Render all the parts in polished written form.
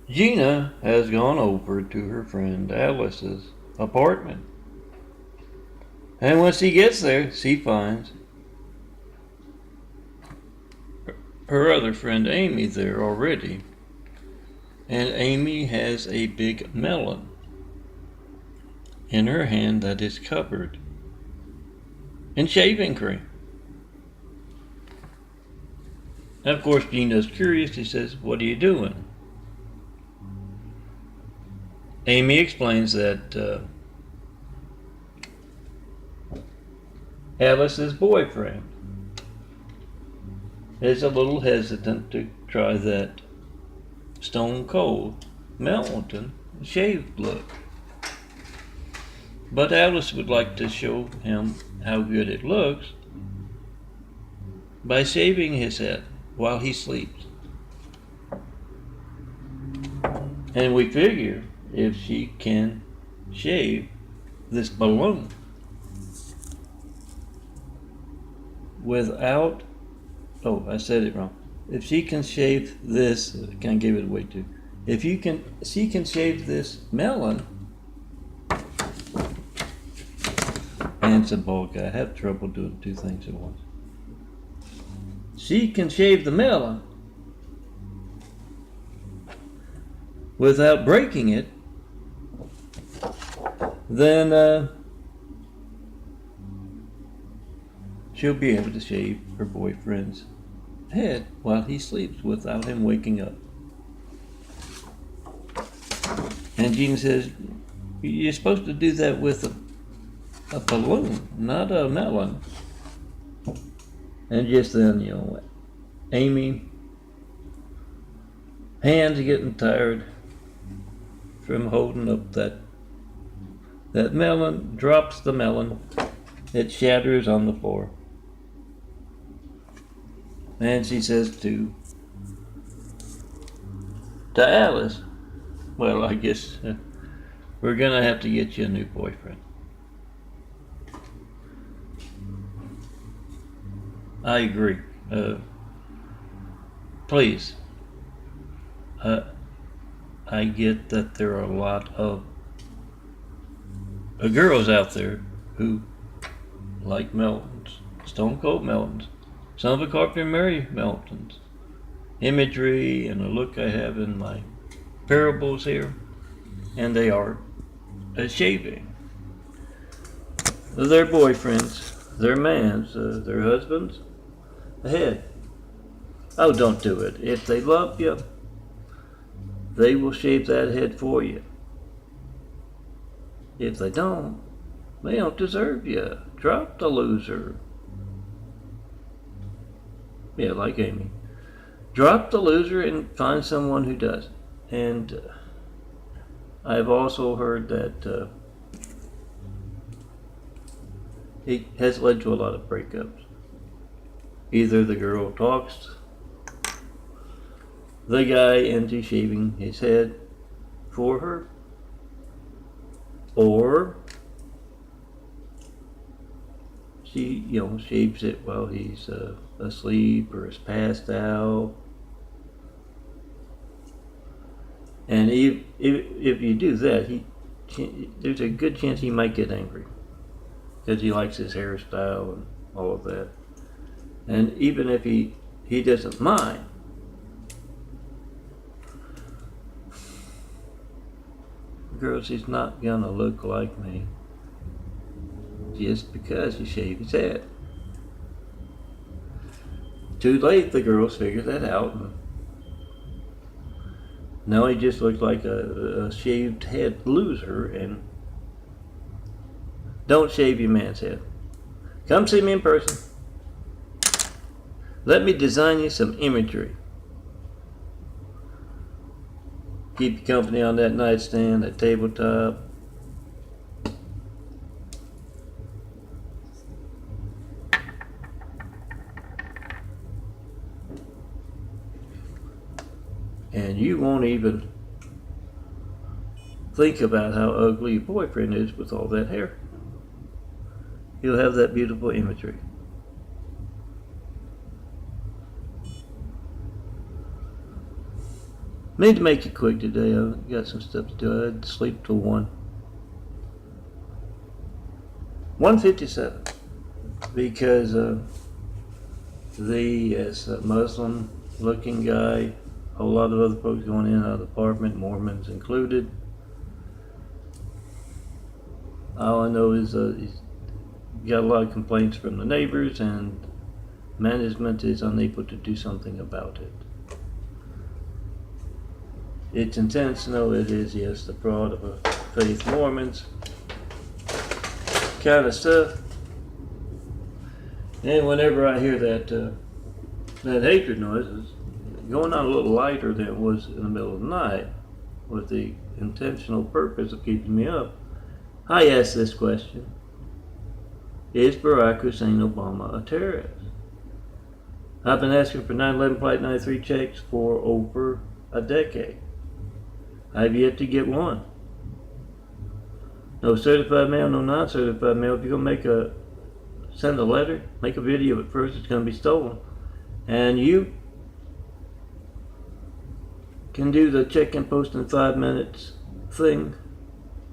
Gina has gone over to her friend Alice's apartment. And when she gets there, she finds her other friend Amy there already. And Amy has a big melon in her hand that is covered in shaving cream. And of course, Gina's curious. She says, "What are you doing?" Amy explains that Alice's boyfriend is a little hesitant to try that stone cold Mountain shaved look. But Alice would like to show him how good it looks by shaving his head while he sleeps. And we figure if she can shave this balloon without, oh, I said it wrong. If she can shave this, I can't give it away too. If she can shave this melon, and some bald guy. I have trouble doing two things at once. She can shave the melon without breaking it, then she'll be able to shave her boyfriend's head while he sleeps without him waking up. And Gina says, "You're supposed to do that with a balloon, not a melon." And just then, Amy, hands getting tired from holding up that melon, drops the melon. It shatters on the floor. And she says to Alice, "Well, I guess we're gonna have to get you a new boyfriend." I agree. Please. I get that there are a lot of girls out there who like melons, stone cold melons. Some of the Carpenter Mary melons. Imagery and a look I have in my parables here, and they are shaving their boyfriends, their mans, their husbands, ahead. Oh, don't do it. If they love you, they will shave that head for you. If they don't deserve you. Drop the loser. Yeah, like Amy. Drop the loser and find someone who does. And I've also heard that it has led to a lot of breakups. Either the girl talks the guy into shaving his head for her, or she, shaves it while he's asleep or is passed out. And if you do that, there's a good chance he might get angry because he likes his hairstyle and all of that. And even if he doesn't mind, girls, he's not gonna look like me just because you shave his head. Too late, the girls figure that out. And now he just looks like a shaved head loser. And don't shave your man's head. Come see me in person. Let me design you some imagery. Keep you company on that nightstand, that tabletop. And you won't even think about how ugly your boyfriend is with all that hair. You'll have that beautiful imagery. Need to make it quick today. I've got some stuff to do. I had to sleep till 1:57 because as a Muslim looking guy, a whole lot of other folks going in and out of the apartment, Mormons included. All I know is he's got a lot of complaints from the neighbors, and management is unable to do something about it. It's intentional. It is, yes, the fraud of a faith Mormons kind of stuff. And whenever I hear that hatred noise is going on a little lighter than it was in the middle of the night, with the intentional purpose of keeping me up, I ask this question: is Barack Hussein Obama a terrorist? I've been asking for 9/11 Flight 93 checks for over a decade. I've yet to get one. No certified mail, no non-certified mail. If you're gonna send a letter, make a video of it first, it's gonna be stolen. And you can do the check and post in 5 minutes thing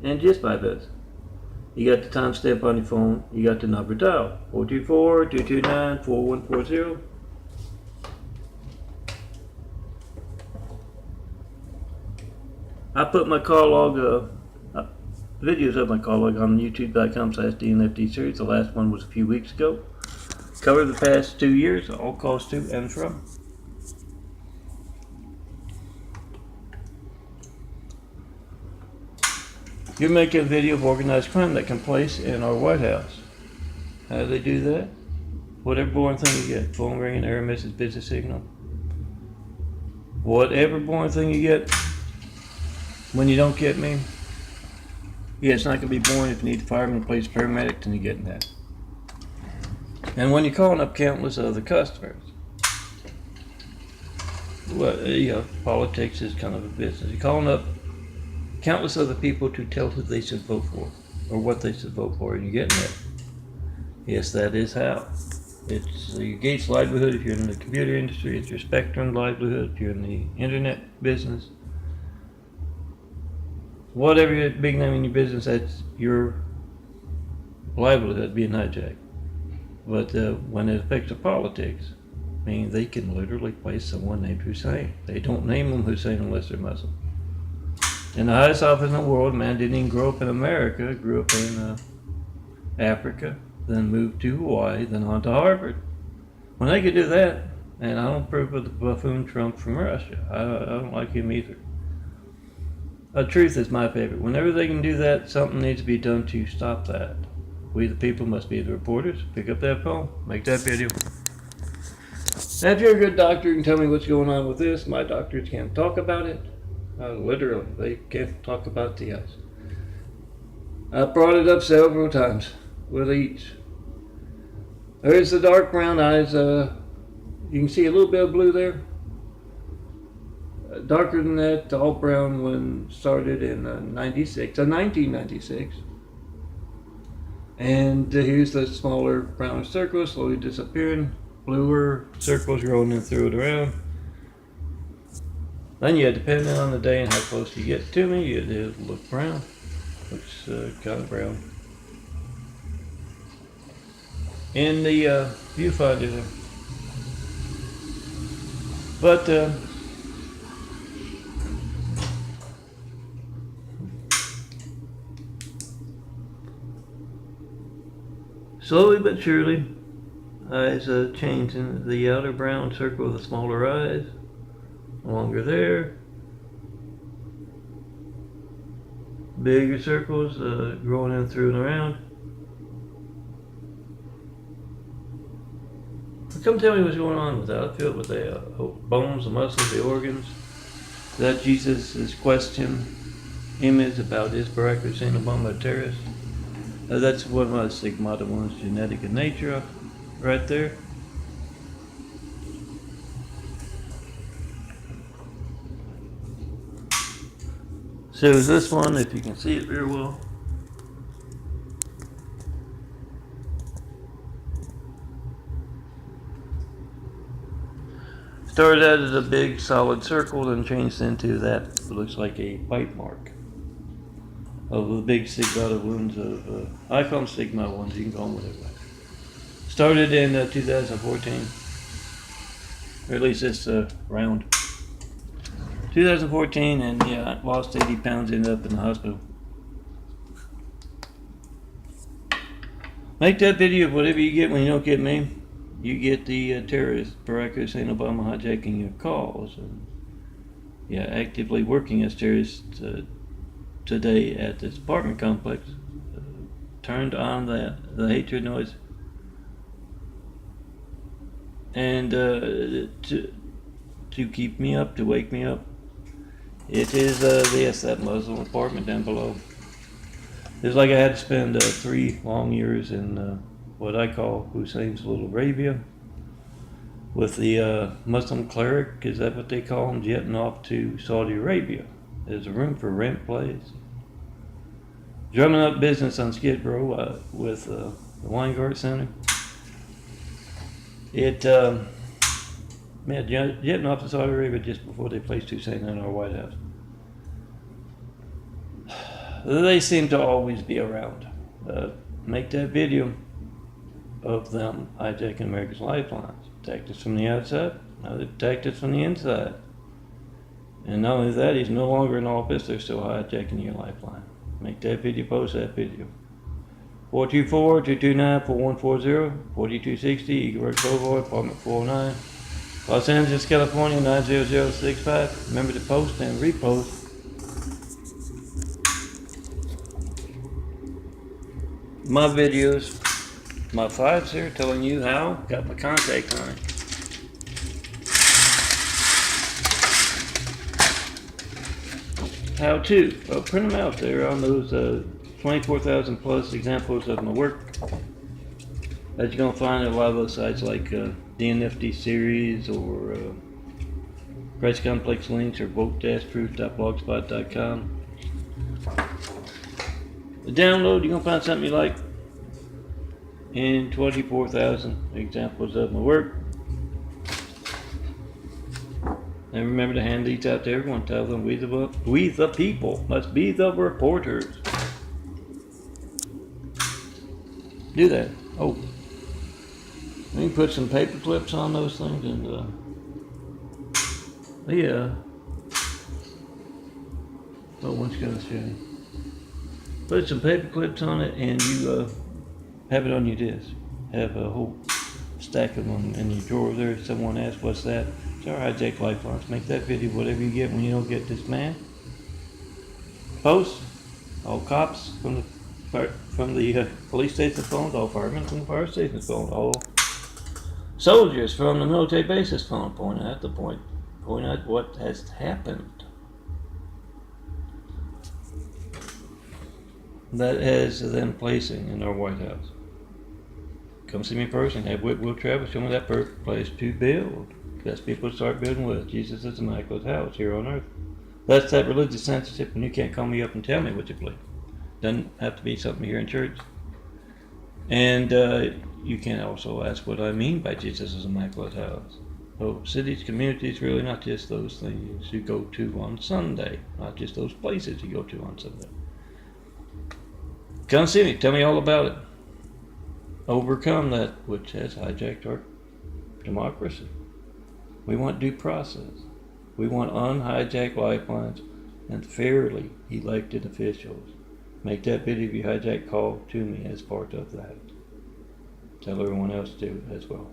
in just 5 minutes. You got the timestamp on your phone, you got the number dial, 424-229-4140. I put my call log, videos of my call log on youtube.com/DNFD series. The last one was a few weeks ago. Cover the past 2 years, all calls to and from. You're making a video of organized crime that can place in our White House. How do they do that? Whatever boring thing you get. Phone ringing, error message, busy signal. Whatever boring thing you get when you don't get me. Yeah, it's not going to be boring if you need a fireman, police, paramedic, and you're getting that. And when you're calling up countless other customers, well, politics is kind of a business. You're calling up countless other people to tell who they should vote for or what they should vote for, and you're getting it. Yes, that is how. It's your Gates livelihood if you're in the computer industry. It's your Spectrum livelihood if you're in the internet business. Whatever your big name in your business, that's your livelihood being hijacked. But when it affects the politics, I mean, they can literally place someone named Hussein. They don't name them Hussein unless they're Muslim. In the highest office in the world, man didn't even grow up in America, grew up in Africa, then moved to Hawaii, then on to Harvard. When they could do that, and I don't approve of the buffoon Trump from Russia. I don't like him either. Truth is my favorite. Whenever they can do that, something needs to be done to stop that. We the people must be the reporters. Pick up that phone, make that video. Now, if you're a good doctor, you can tell me what's going on with this. My doctors can't talk about it. Literally, they can't talk about the ice. I brought it up several times with each. There's the dark brown eyes. You can see a little bit of blue there. Darker than that, all brown when started in 1996. And here's the smaller brownish circles slowly disappearing. Bluer circles rolling in through it around. Then you, depending on the day and how close you get to me, it'll look brown. Looks kind of brown. In the viewfinder there. But slowly but surely, eyes changing. The outer brown circle with the smaller eyes, longer there. Bigger circles growing in through and around. Come tell me what's going on with that. I feel it with the bones, the muscles, the organs. That Jesus' question image about is Barack Hussein Obama a terrorist? That's one of my stigmata ones, genetic in nature, right there. So is this one, if you can see it very well. Started out as a big solid circle, then changed into that. It looks like a bite mark of the big stigmata wounds of, I call them stigmata wounds, you can call them whatever. Started in 2014, or at least this round. 2014, and yeah, I lost 80 pounds, ended up in the hospital. Make that video of whatever you get when you don't get me. You get the terrorist, Barack Hussein Obama hijacking your calls. And, yeah, actively working as terrorists today at this apartment complex. Turned on the hatred noise. And to keep me up, to wake me up. It is, yes, that Muslim apartment down below. It's like I had to spend 3 long years in what I call Hussein's Little Arabia with the Muslim cleric, is that what they call him, jetting off to Saudi Arabia. There's a room for rent place. Drumming up business on Skid Row with the Weingart Center. Jetting off to Saudi Arabia just before they placed Hussein in our White House. They seem to always be around. Make that video of them hijacking America's lifelines. Tactics from the outside, now they've tactics from the inside. And not only that, he's no longer in office, they're still hijacking your lifeline. Make that video, post that video. 424-229-4140, 4260, Eagle Road Boulevard, apartment 409, Los Angeles, California, 90065. Remember to post and repost. My videos, my files here telling you how. Got my contact on it. How to. Well, print them out there on those 24,000 plus examples of my work that you're going to find at a lot of those sites like the NFT series or Price Complex Links or vote-proof.blogspot.com. The download, you're going to find something you like in 24,000 examples of my work. And remember to hand these out to everyone. Tell them we the people must be the reporters. Do that. Oh, we can put some paper clips on those things and what one's going to show you. Put some paper clips on it and you have it on your desk. Have a whole stack of them in your drawer there. Someone asks, what's that? It's our hijack lifelines. Make that video, whatever you get when you don't get this man. Post. All cops from the police station phones, all firemen from the fire station phones, all soldiers from the military bases phone, point out what has happened. That has them placing in our White House. Come see me in person. Have Whitwell travel. Show me that perfect place to build. Best people to start building with. Jesus is the immaculate house here on earth. That's that religious censorship, and you can't call me up and tell me what you believe. Doesn't have to be something here in church. And you can also ask what I mean by Jesus is immaculate house. So cities, communities, really not just those things you go to on Sunday, not just those places you go to on Sunday. Come see me. Tell me all about it. Overcome that which has hijacked our democracy. We want due process. We want unhijacked lifelines and fairly elected officials. Make that video of your hijack call to me as part of that. Tell everyone else to do it as well.